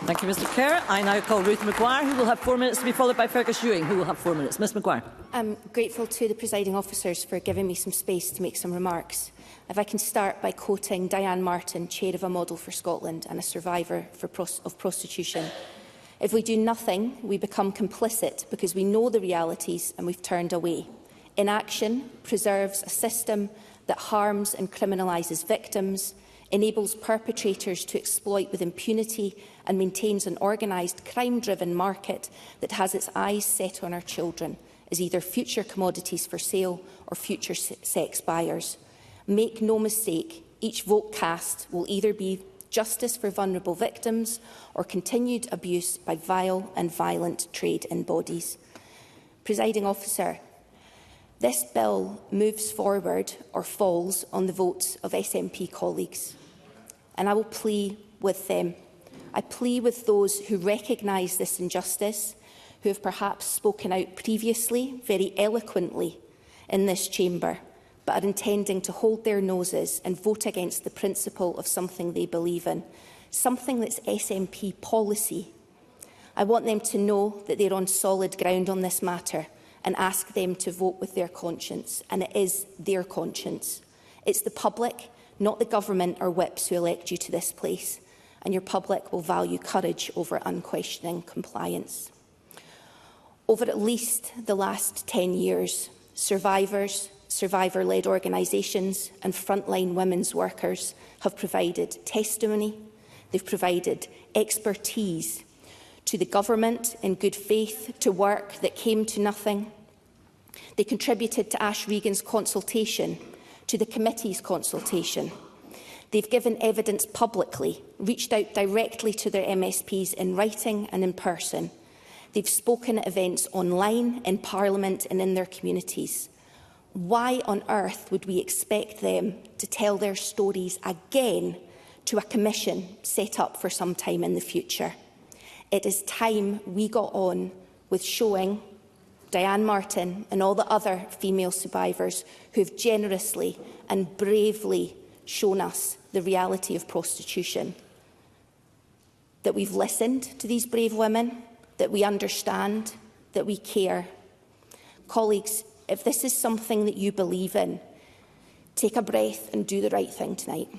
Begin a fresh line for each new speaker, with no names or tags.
Thank you, Mr Kerr. I now call Ruth Maguire, who will have 4 minutes, to be followed by Fergus Ewing, who will have 4 minutes. Ms Maguire.
I'm grateful to the presiding officers for giving me some space to make some remarks. If I can start by quoting Diane Martin, chair of a Model for Scotland and a survivor of prostitution. If we do nothing, we become complicit because we know the realities and we've turned away. Inaction preserves a system that harms and criminalises victims, enables perpetrators to exploit with impunity and maintains an organised, crime-driven market that has its eyes set on our children as either future commodities for sale or future sex buyers. Make no mistake, each vote cast will either be justice for vulnerable victims or continued abuse by vile and violent trade in bodies. Presiding officer, this bill moves forward or falls on the votes of SNP colleagues, and I will plea with them. I plea with those who recognise this injustice, who have perhaps spoken out previously very eloquently in this chamber, but are intending to hold their noses and vote against the principle of something they believe in, something that's SNP policy. I want them to know that they're on solid ground on this matter and ask them to vote with their conscience, and it is their conscience. It's the public, not the government or whips who elect you to this place, and your public will value courage over unquestioning compliance. Over at least the last 10 years, survivors, survivor-led organisations and frontline women's workers have provided testimony, they've provided expertise to the government in good faith to work that came to nothing. They contributed to Ash Regan's consultation, to the committee's consultation. They've given evidence publicly, reached out directly to their MSPs in writing and in person. They've spoken at events online, in Parliament and in their communities. Why on earth would we expect them to tell their stories again to a commission set up for some time in the future? It is time we got on with showing Diane Martin and all the other female survivors who have generously and bravely shown us the reality of prostitution. That we've listened to these brave women, that we understand, that we care. Colleagues, if this is something that you believe in, take a breath and do the right thing tonight.